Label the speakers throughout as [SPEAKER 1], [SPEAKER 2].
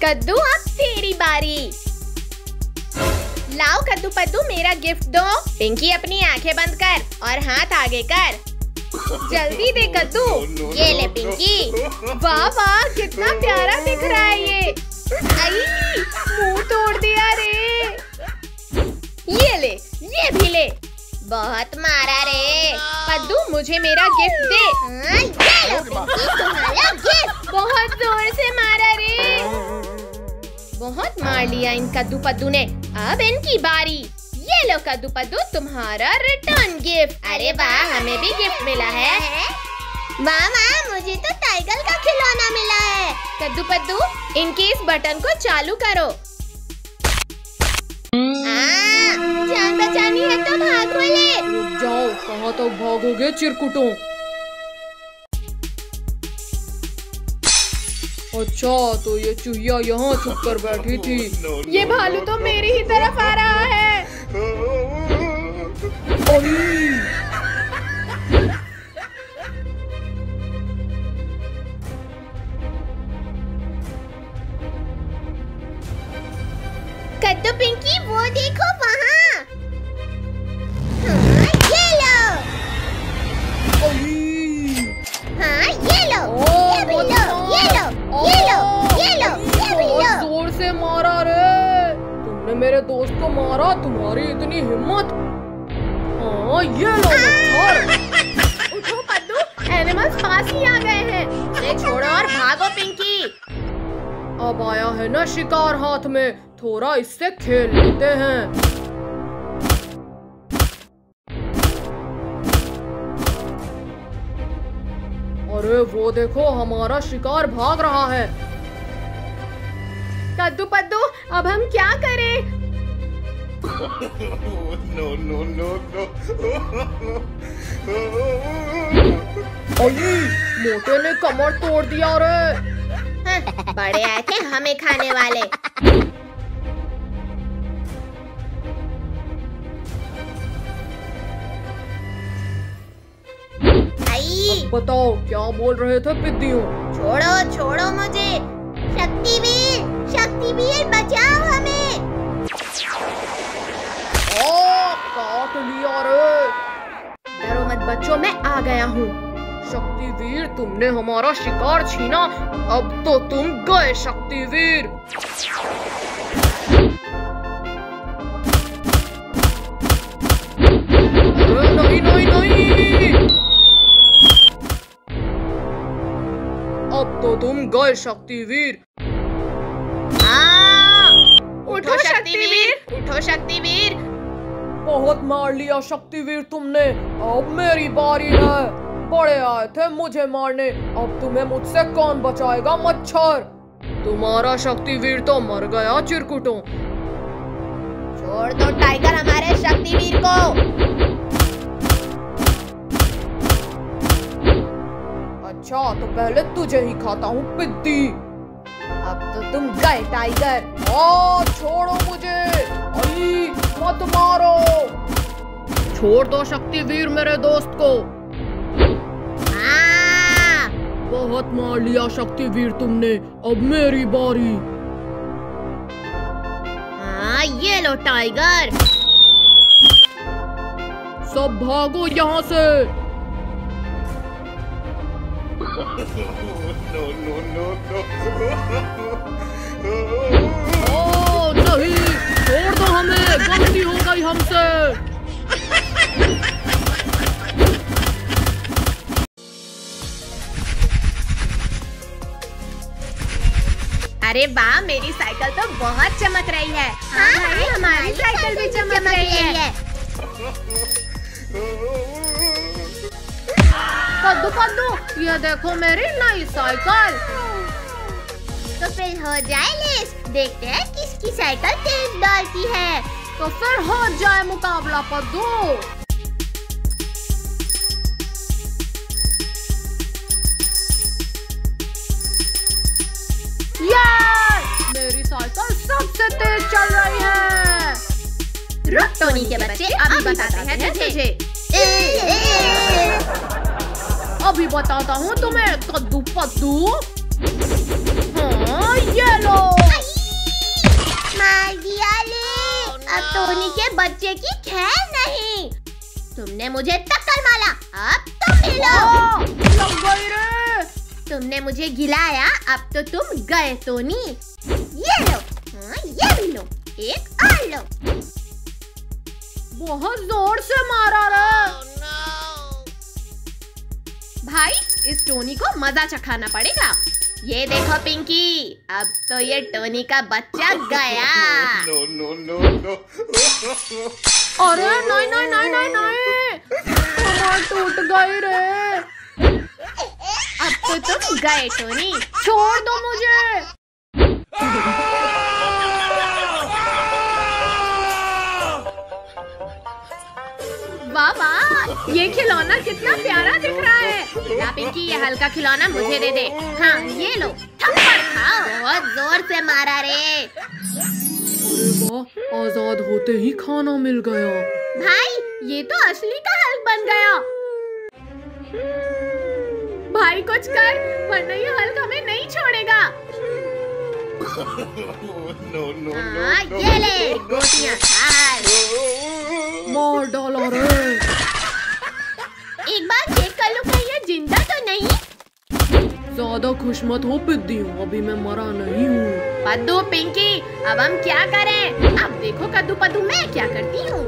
[SPEAKER 1] कद्दू अब तेरी बारी। लाओ कद्दू पद्दू मेरा गिफ्ट दो। पिंकी अपनी आंखें बंद कर और हाथ आगे कर। जल्दी दे कद्दू। ये ले पिंकी। वाह वाह कितना प्यारा दिख रहा है ये। आई मुंह तोड़ दिया रे। ये ले ये भी ले। बहुत मारा रे। कद्दू मुझे मेरा गिफ्ट दे।
[SPEAKER 2] ये लो पिंकी तुम्हारा गिफ्ट।
[SPEAKER 1] बहुत जोर से मारा रे। बहुत मार लिया इन कद्दू पद्दू ने। अब इनकी बारी। ये लो कद्दू पद्दू तुम्हारा रिटर्न गिफ्ट। अरे वाह हमें भी गिफ्ट मिला है।
[SPEAKER 2] वाह वाह मुझे तो टाइगर का खिलौना मिला है।
[SPEAKER 1] कद्दू पद्दू इनके इस बटन को चालू करो।
[SPEAKER 2] जान बचानी है तो भागो ले।
[SPEAKER 3] रुक जाओ, कहाँ तक भागोगे चिरकुटों? अच्छा तो ये चूहिया यहाँ छुप कर बैठी थी।
[SPEAKER 1] ये भालू तो मेरी ही तरफ आ रहा है।
[SPEAKER 2] कद्दू पिंकी वो देखो वहाँ। ये लो। हाँ ये लो। ये भी लो। ये लो ये लो ये लो ये भी लो।
[SPEAKER 3] जोर से मारा रे। तुमने मेरे दोस्त को मारा, तुम्हारी इतनी हिम्मत। हाँ ये लो मच्छर।
[SPEAKER 1] उठो पद्दू एनिमल्स पास ही आ गए हैं। उसे छोड़ो और भागो पिंकी।
[SPEAKER 3] अब आया है ना शिकार हाथ में, थोड़ा इससे खेल लेते हैं। अरे वो देखो हमारा शिकार भाग रहा है।
[SPEAKER 1] कद्दू पद्दू अब हम क्या करें?
[SPEAKER 3] मोटे ने कमर तोड़ दिया रे।
[SPEAKER 2] बड़े आए थे हमें खाने वाले।
[SPEAKER 3] अब बताओ क्या बोल रहे थे पिद्दियों?
[SPEAKER 2] छोड़ो छोड़ो मुझे। शक्तिवीर बचाओ हमें।
[SPEAKER 3] काट लिया रे।
[SPEAKER 1] डरो मत बच्चों मैं आ गया हूँ।
[SPEAKER 3] शक्तिवीर तुमने हमारा शिकार छीना, अब तो तुम गए शक्तिवीर। नहीं नहीं नहीं, अब तो तुम गए शक्तिवीर।
[SPEAKER 1] उठो शक्तिवीर, उठो शक्तिवीर।
[SPEAKER 3] बहुत मार लिया शक्तिवीर तुमने, अब मेरी बारी है। बड़े आए थे मुझे मारने, अब तुम्हें मुझसे कौन बचाएगा मच्छर। तुम्हारा शक्तिवीर तो मर गया चिरकुटों।
[SPEAKER 2] छोड़ दो टाइगर हमारे शक्तिवीर को।
[SPEAKER 3] अच्छा तो पहले तुझे ही खाता हूँ पिद्दी।
[SPEAKER 1] अब तो तुम गए टाइगर।
[SPEAKER 3] छोड़ो मुझे, अली मत मारो। छोड़ दो शक्तिवीर मेरे दोस्त को। बहुत मार लिया शक्तिवीर तुमने, अब मेरी बारी।
[SPEAKER 2] ये लो टाइगर।
[SPEAKER 3] सब भागो यहाँ से। नहीं, छोड़ दो हमें, गलती हो गई हमसे।
[SPEAKER 1] अरे वाह मेरी साइकिल तो बहुत चमक रही है।
[SPEAKER 2] हाँ,
[SPEAKER 1] हमारी साइकिल भी चमक रही है।
[SPEAKER 3] कद्दू कद्दू, ये देखो मेरी नई साइकिल।
[SPEAKER 2] तो फिर हो जाए लेस, देखते हैं किसकी साइकिल तेज दौड़ती है।
[SPEAKER 3] तो फिर हो जाए मुकाबला कद्दू। मेरी साइकिल सबसे तेज चल रही है।
[SPEAKER 1] रुक टोनी के बच्चे, अभी बताते हैं तुझे।
[SPEAKER 3] अभी बताता हूँ तुम्हें कद्दू पद्दू। हाँ ये लो।
[SPEAKER 2] बच्चे की खैर नहीं। तुमने मुझे टक्कर मारा, अब तुम भी लो।
[SPEAKER 3] लग गई रे।
[SPEAKER 2] तुमने मुझे गिलाया, अब तो तुम गए टोनी। ये लो, हाँ ये भी लो, एक और लो।
[SPEAKER 3] बहुत जोर से मारा रे।
[SPEAKER 1] भाई इस टोनी को मजा चखाना पड़ेगा। ये देखो पिंकी, अब तो ये टोनी का बच्चा गया।
[SPEAKER 3] अरे नहीं नहीं नहीं नहीं नहीं, कमर टूट गई रे।
[SPEAKER 1] अब तो तुम गए टोनी।
[SPEAKER 3] छोड़ दो मुझे।
[SPEAKER 1] वाह वाह, ये खिलौना कितना प्यारा दिख रहा है। ला पिंकी, ये हल्का खिलौना मुझे दे दे। हाँ ये लो, थप्पड़ खाओ। बहुत जोर से मारा रे।
[SPEAKER 3] अरे वाह, आजाद होते ही खाना मिल गया।
[SPEAKER 1] भाई ये तो असली का हल्क बन गया। भाई कुछ कर, वरना ये हल्क हमें नहीं छोड़ेगा।
[SPEAKER 2] हाँ ये ले, गोटियां खा।
[SPEAKER 3] मार डाला रे।
[SPEAKER 2] एक बार चेक कर लो कहीं ये जिंदा तो नहीं।
[SPEAKER 3] ज्यादा खुश मत हो पिद्दी, अभी मैं मरा नहीं हूँ।
[SPEAKER 1] पद्दू पिंकी, अब हम क्या करें? अब देखो कद्दू पद्दू मैं क्या करती हूँ।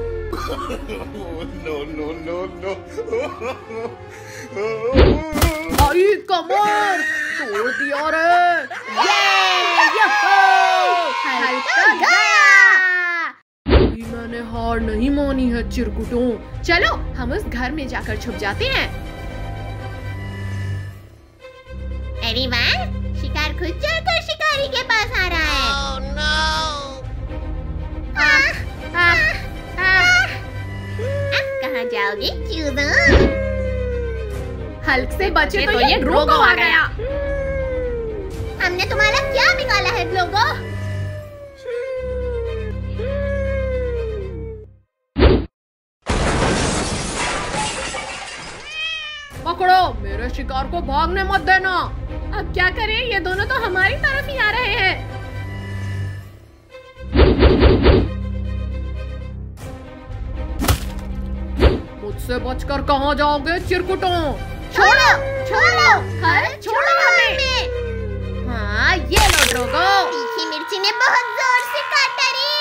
[SPEAKER 3] आई कमर तोड़ दिया रे।
[SPEAKER 1] हल्क तो गया।
[SPEAKER 3] अभी मैंने हार नहीं मानी है चिरकुटों।
[SPEAKER 1] चलो हम उस घर में जाकर छुप जाते हैं।
[SPEAKER 2] अरे वाह, शिकार खुद चलकर शिकारी के पास आ रहा है।
[SPEAKER 1] Oh, no.
[SPEAKER 2] अब कहाँ जाओगे चूज़ो?
[SPEAKER 1] हल्क से बचे तो ये ड्रोगो आ गया।
[SPEAKER 2] हमने तुम्हारा क्या बिगाड़ा है लोगो?
[SPEAKER 3] पकड़ो, मेरे शिकार को भागने मत देना।
[SPEAKER 1] अब क्या करें, ये दोनों तो हमारी तरफ ही आ रहे हैं।
[SPEAKER 3] मुझसे बचकर कहाँ जाओगे चिरकुटों?
[SPEAKER 2] छोड़ो, छोड़ो,
[SPEAKER 1] हल्क छोड़ो हमें। हाँ ये लो ड्रोगो।
[SPEAKER 2] तीखी मिर्ची ने बहुत जोर से काटा रे।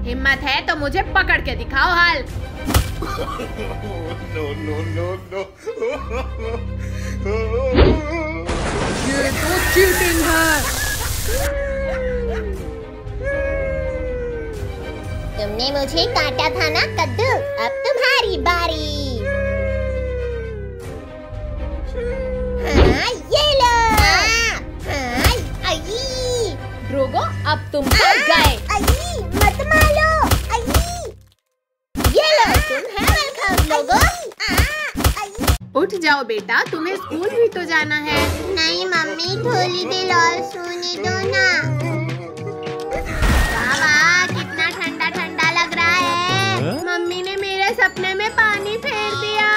[SPEAKER 1] हिम्मत है तो मुझे पकड़ के दिखाओ हल्क।
[SPEAKER 3] ये तो चीटिंग है।
[SPEAKER 2] तुमने मुझे काटा था ना कद्दू, अब तुम्हारी बारी। हाँ ये लो। हाँ आई।
[SPEAKER 1] ड्रोगो अब तुम तो गए।
[SPEAKER 2] आई मत मारो। आई ये लो, तुम है वेलकम लोगो।
[SPEAKER 1] उठ जाओ बेटा, तुम्हें स्कूल भी तो जाना है।
[SPEAKER 2] नहीं मम्मी, थोड़ी देर और सोने दो ना।
[SPEAKER 1] वाह कितना ठंडा ठंडा लग रहा है। मम्मी ने मेरे सपने में पानी फेर दिया।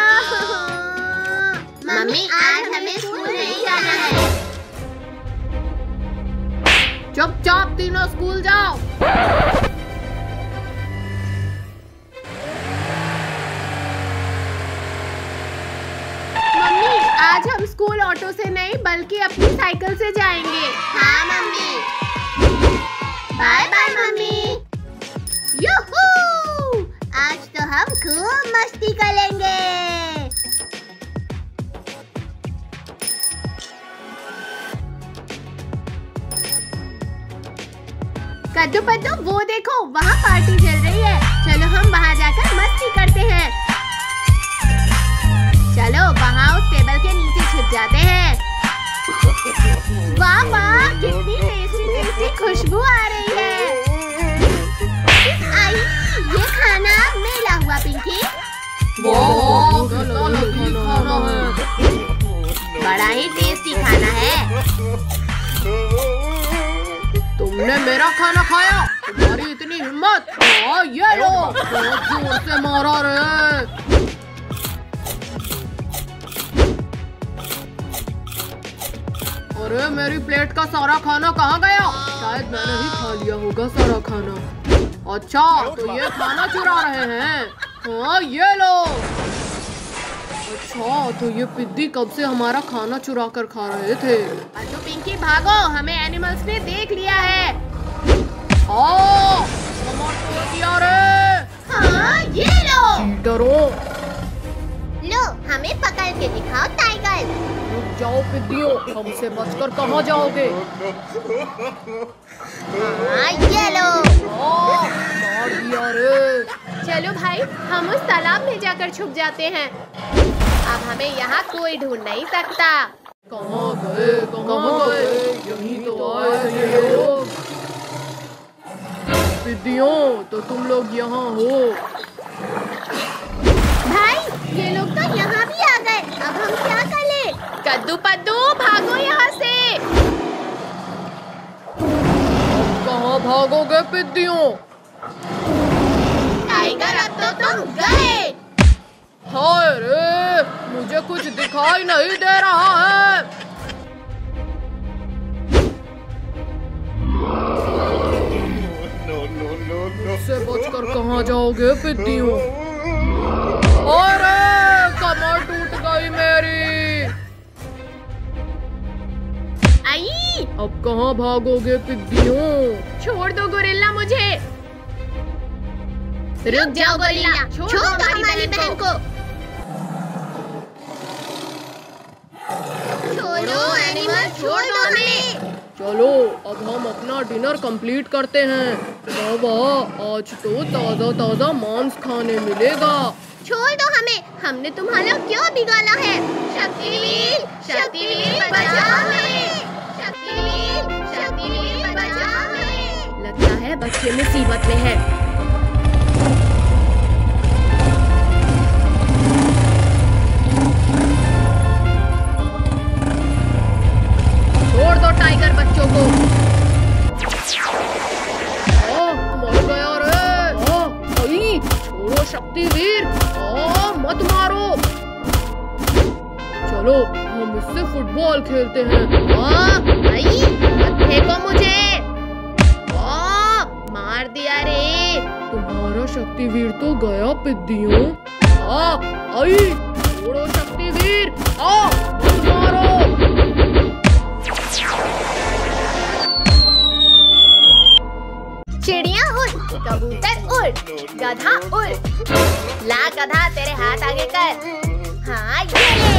[SPEAKER 2] मम्मी आज हमें स्कूल नहीं जाना है।
[SPEAKER 3] चुपचाप तीनों स्कूल जाओ।
[SPEAKER 1] मम्मी आज हम स्कूल ऑटो से नहीं बल्कि अपनी साइकिल से जाएंगे।
[SPEAKER 2] हाँ mummy. Bye bye mummy. Yoohoo! आज तो हम खूब मस्ती करेंगे।
[SPEAKER 1] कद्दू पद्दू वो देखो, वहाँ पार्टी चल रही है। चलो हम वहाँ जाकर मस्ती करते हैं। चलो वहाँ उस टेबल के नीचे छिप जाते हैं। वाह वाह कितनी टेस्टी टेस्टी खुशबू आ रही है।
[SPEAKER 2] आई ये खाना मेरा हुआ पिंकी।
[SPEAKER 3] खाना है।
[SPEAKER 1] बड़ा ही टेस्टी खाना है।
[SPEAKER 3] तुमने मेरा खाना खाया, तुम्हारी इतनी हिम्मत? ये लो, बहुत जोर से मारा रे। अरे मेरी प्लेट का सारा खाना कहाँ गया? शायद मैंने ही खा लिया होगा सारा खाना। अच्छा, तो ये खाना चुरा रहे हैं? हाँ, ये लो। अच्छा, तो ये पिद्दी कब से हमारा खाना चुरा कर खा रहे थे?
[SPEAKER 1] तो पिंकी भागो, हमें एनिमल्स ने देख लिया है।
[SPEAKER 3] हाँ, टमाटो दिया रे।
[SPEAKER 2] हाँ, ये लो।
[SPEAKER 3] चीटरों।
[SPEAKER 2] लो, हमें पकड़ के दिखाओ टाइगर।
[SPEAKER 3] रुक जाओ पिद्दियों, हमसे बचकर कहाँ जाओगे?
[SPEAKER 2] हाँ, ये लो।
[SPEAKER 3] मार दिया रे।
[SPEAKER 1] चलो भाई, हम उस तालाब में जाकर छुप जाते हैं। अब हमें यहाँ कोई ढूंढ नहीं सकता।
[SPEAKER 3] कहाँ गए? कहाँ गए? यहीं तो आए थे ये लोग। पिद्दियों, तो तुम लोग यहाँ हो?
[SPEAKER 2] भाई, ये लोग तो यहाँ भी आ गए। अब हम क्या करें?
[SPEAKER 1] कद्दू पद्दू, भागो यहाँ से।
[SPEAKER 3] कहाँ भागोगे पिद्दियों?
[SPEAKER 2] टाइगर, अब तो तुम गए।
[SPEAKER 3] हाय रे, मुझे कुछ दिखाई नहीं दे रहा है। इससे बचकर कहाँ जाओगे पिद्दियों? अरे, कमर टूट गई मेरी।
[SPEAKER 1] आई,
[SPEAKER 3] अब कहाँ भागोगे पिद्दियों?
[SPEAKER 1] छोड़ दो गोरिल्ला मुझे। रुक जाओ गोरिल्ला, छोड़ दो हमारी बहन को।
[SPEAKER 2] छोड़ो एनिमल, छोड़ दो हमें।
[SPEAKER 3] चलो, अब हम अपना डिनर कंप्लीट करते हैं। वाह, आज तो ताजा ताजा मांस खाने मिलेगा।
[SPEAKER 2] छोड़ दो हमें, हमने तुम्हारा क्या बिगाड़ा है? शक्तिवीर, शक्तिवीर बचाओ हमें। शक्तिवीर, शक्तिवीर बचाओ हमें।
[SPEAKER 1] लगता है बच्चे मुसीबत में है।
[SPEAKER 3] छोड़ दो टाइगर बच्चों को। मर गया रे। आई, छोड़ो शक्तिवीर। मत मारो। चलो, हम इससे फुटबॉल खेलते हैं।
[SPEAKER 1] आई, मत फेंको मुझे। मार दिया रे।
[SPEAKER 3] तुम्हारा शक्तिवीर तो गया पिद्दियों। आई, छोड़ो शक्तिवीर। मत मारो।
[SPEAKER 1] चिड़िया उड़, कबूतर उड़, गधा उड़। ला गधा, तेरे हाथ आगे कर।
[SPEAKER 2] हाँ, ये ले।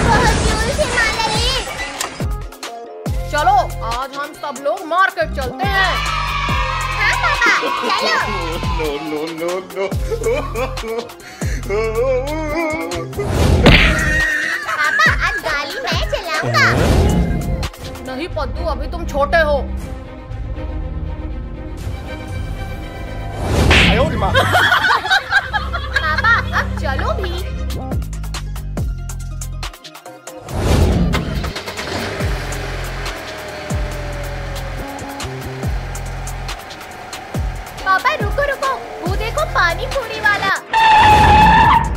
[SPEAKER 2] बहुत जोर से मारा ले।
[SPEAKER 3] चलो, आज हम सब लोग मार्केट चलते हैं।
[SPEAKER 2] हाँ पापा, चलो। पापा, आज गाड़ी मैं चलाऊंगा।
[SPEAKER 3] नहीं पद्दू, अभी तुम छोटे हो।
[SPEAKER 1] पापा, अब चलो भी।
[SPEAKER 2] पापा रुको रुको, वो देखो पानी पूरी वाला।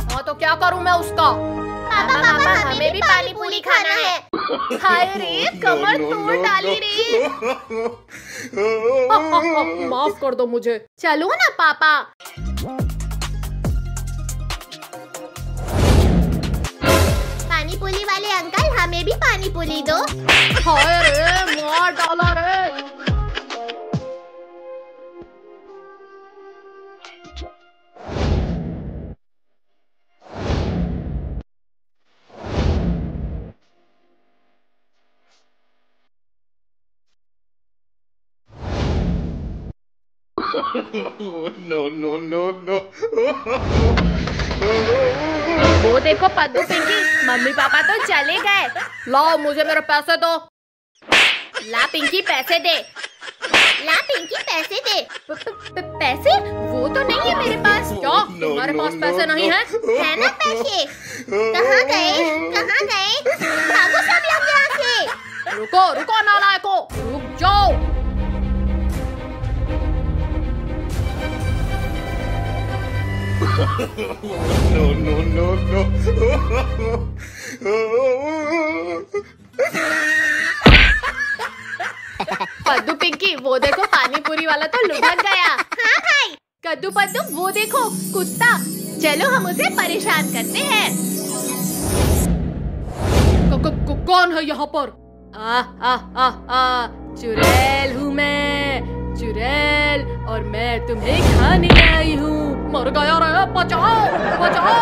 [SPEAKER 3] हाँ, तो क्या करूँ मैं उसका?
[SPEAKER 2] पापा, हमें भी पानी पूरी खाना है।
[SPEAKER 1] हाय रे, कमर तोड़ डाली रे।
[SPEAKER 3] माफ कर दो मुझे।
[SPEAKER 1] चलो ना पापा।
[SPEAKER 2] पानी पूरी वाले अंकल, हमें भी पानी पूरी दो।
[SPEAKER 3] हाय रे, मार डाला रे।
[SPEAKER 4] No.
[SPEAKER 1] वो देखो पद्दू पिंकी, मम्मी पापा तो चले गए।
[SPEAKER 3] लाओ, मुझे मेरे पैसे दो।
[SPEAKER 1] ला पिंकी, पैसे दे।
[SPEAKER 2] ला पिंकी, पैसे दे।
[SPEAKER 1] पैसे? वो तो नहीं है मेरे पास।
[SPEAKER 3] क्या तुम्हारे पास पैसे नहीं है?
[SPEAKER 2] है ना पैसे? कहाँ गए? कहाँ गए? भागो सब लोग यहाँ से।
[SPEAKER 3] रुको नालायको, रुक जाओ।
[SPEAKER 4] No.
[SPEAKER 1] पद्दू पिंकी
[SPEAKER 2] कद्दू पद्दू वो देखो कुत्ता, चलो हम उसे परेशान करते हैं।
[SPEAKER 3] कौन है यहाँ पर? चुड़ैल हूँ मैं, चुड़ैल, और मैं तुम्हें खाने आई हूँ। मर गया रे, बचाओ बचाओ।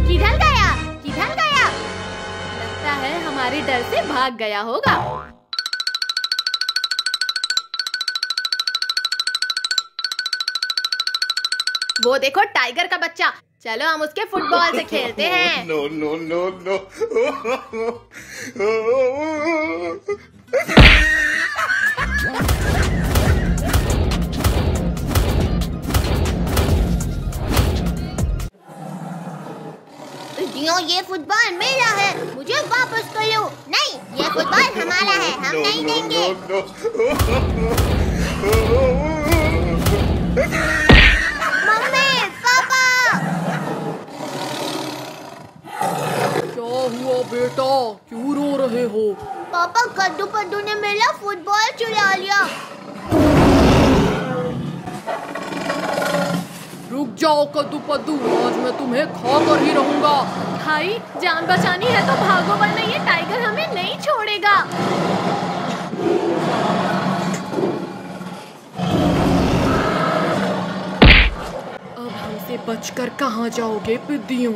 [SPEAKER 2] किधर गया, किधर गया? लगता है हमारे डर से भाग गया होगा। वो देखो टाइगर का बच्चा, चलो हम उसके फुटबॉल से खेलते हैं।
[SPEAKER 4] No no no no.
[SPEAKER 2] ये फुटबॉल मेरा है, मुझे वापस कर लो। नहीं, ये फुटबॉल हमारा है, हम नहीं देंगे। मम्मी, पापा।
[SPEAKER 3] क्या हुआ बेटा, क्यों रो रहे हो?
[SPEAKER 2] पापा, कद्दू पद्दू ने मेरा फुटबॉल चुरा लिया।
[SPEAKER 3] रुक जाओ कद्दू पद्दू, आज मैं तुम्हें खा कर ही रहूंगा।
[SPEAKER 2] भाई, जान बचानी है तो भागो, वरना ये टाइगर हमें नहीं छोड़ेगा।
[SPEAKER 3] अब हमसे बचकर कहाँ जाओगे पिद्दियों?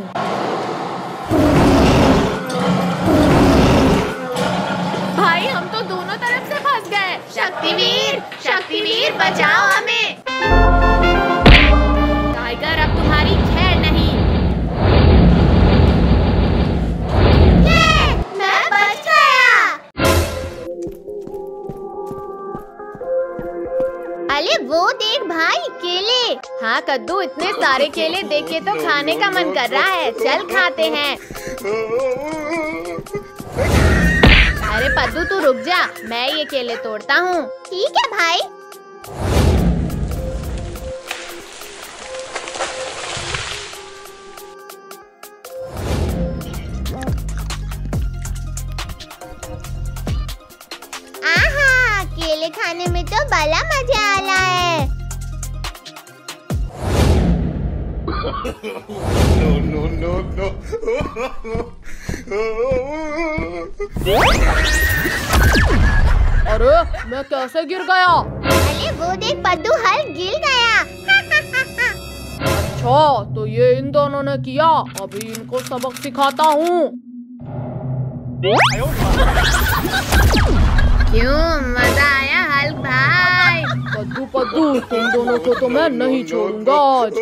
[SPEAKER 2] भाई, हम तो दोनों तरफ से फंस गए। शक्तिवीर, शक्तिवीर बचाओ हमें। टाइगर, अब तुम्हारी खैर नहीं। ये, मैं बच गया। अरे वो देख भाई, केले। हाँ कद्दू, इतने सारे केले देख के तो खाने का मन कर रहा है, चल खाते हैं। अरे पद्दू तू रुक जा, मैं ये केले तोड़ता हूँ। ठीक है भाई। आहा, केले खाने में तो बड़ा मजा आ रहा है।
[SPEAKER 4] No no no no.
[SPEAKER 3] अरे मैं कैसे गिर गया?
[SPEAKER 2] अरे वो देख पद्दू, हल गिर गया।
[SPEAKER 3] अच्छा, तो ये इन दोनों ने किया, अभी इनको सबक सिखाता हूँ।
[SPEAKER 2] क्यों, मजा आया हल्क भाई?
[SPEAKER 3] कद्दू पद्दू, तुम दोनों को तो मैं नहीं छोड़ूंगा आज।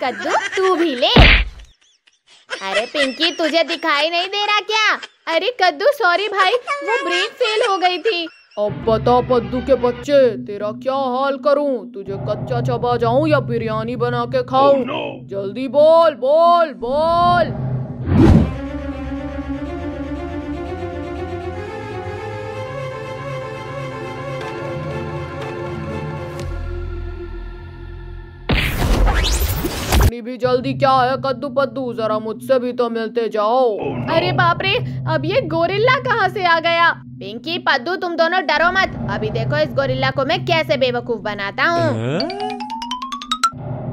[SPEAKER 2] कद्दू तू भी ले। अरे पिंकी, तुझे दिखाई नहीं दे रहा क्या? अरे कद्दू सॉरी भाई, वो ब्रेक फेल हो गई थी।
[SPEAKER 3] अब बता पद्दू के बच्चे, तेरा क्या हाल करूं? तुझे कच्चा चबा जाऊं या बिरयानी बना के खाऊं? जल्दी बोल बोल बोल। इतनी भी जल्दी क्या है कद्दू पद्दू, जरा मुझसे भी तो मिलते जाओ।
[SPEAKER 2] अरे बाप रे, अब ये गोरिल्ला कहाँ से आ गया? पिंकी पद्दू, तुम दोनों डरो मत। अभी देखो इस गोरिल्ला को मैं कैसे बेवकूफ बनाता हूँ।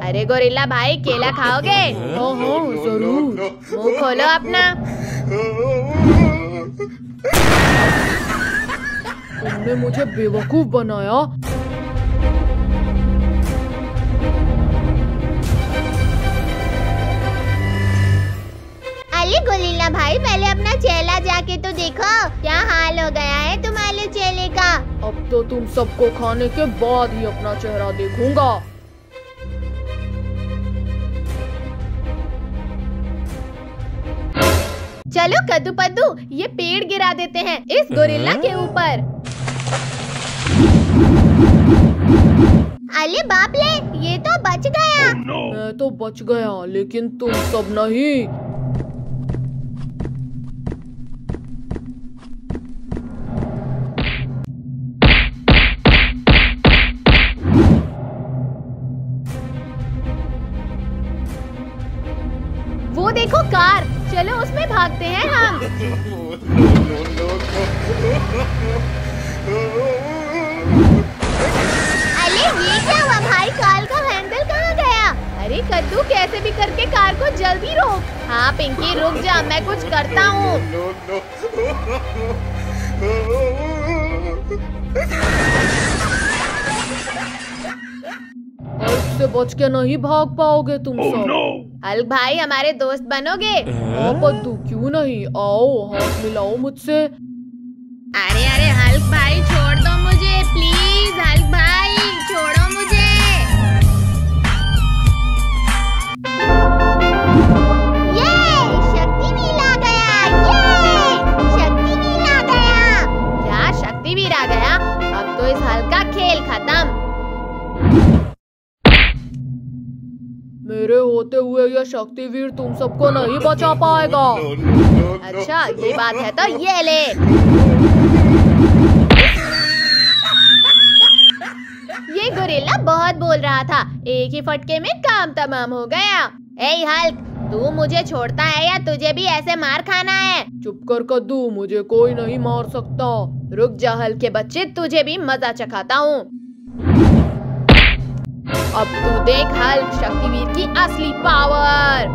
[SPEAKER 2] अरे गोरिल्ला भाई, केला खाओगे?
[SPEAKER 3] हाँ हाँ जरूर।
[SPEAKER 2] मुंह खोलो अपना।
[SPEAKER 3] तुमने मुझे बेवकूफ बनाया।
[SPEAKER 2] अरे गोरिल्ला भाई, पहले अपना चेला जाके तो देखो, क्या हाल हो गया है तुम्हारे चेले का।
[SPEAKER 3] अब तो तुम सबको खाने के बाद ही अपना चेहरा देखूंगा।
[SPEAKER 2] चलो कद्दू पद्दू, ये पेड़ गिरा देते हैं इस गोरिल्ला के ऊपर। अरे बाप ले, ये तो बच गया।
[SPEAKER 3] मैं तो बच गया, लेकिन तुम सब नहीं।
[SPEAKER 2] वो देखो कार, चलो उसमें भागते हैं हम।
[SPEAKER 1] अरे ये क्या हुआ भाई, कार का हैंडल कहाँ गया?
[SPEAKER 2] अरे कद्दू कैसे भी करके कार को जल्दी रोक। हाँ पिंकी रुक जा, मैं कुछ करता हूँ।
[SPEAKER 3] इससे बच के नहीं भाग पाओगे तुम सब।
[SPEAKER 2] हल्क भाई हमारे दोस्त बनोगे?
[SPEAKER 3] हाँ पद्दू क्यों नहीं, आओ हाथ मिलाओ मुझसे।
[SPEAKER 2] अरे अरे हल्क भाई छोड़ दो मुझे प्लीज, हल्क भाई छोड़ो मुझे।
[SPEAKER 1] ये शक्तिवीर आ गया, ये शक्तिवीर आ गया।
[SPEAKER 2] क्या शक्तिवीर आ गया? अब तो इस हल्क का खेल खत्म।
[SPEAKER 3] मेरे होते हुए ये शक्तिवीर तुम सबको नहीं बचा पाएगा।
[SPEAKER 2] अच्छा ये बात है तो ये ले। ये गोरिल्ला बहुत बोल रहा था, एक ही फटके में काम तमाम हो गया। ए हल्क, तू मुझे छोड़ता है या तुझे भी ऐसे मार खाना है?
[SPEAKER 3] चुप कर कद्दू, मुझे कोई नहीं मार सकता।
[SPEAKER 2] रुक जा हल्क के बच्चे, तुझे भी मजा चखाता हूँ। अब तू देख हल्क शक्तिवीर की असली पावर।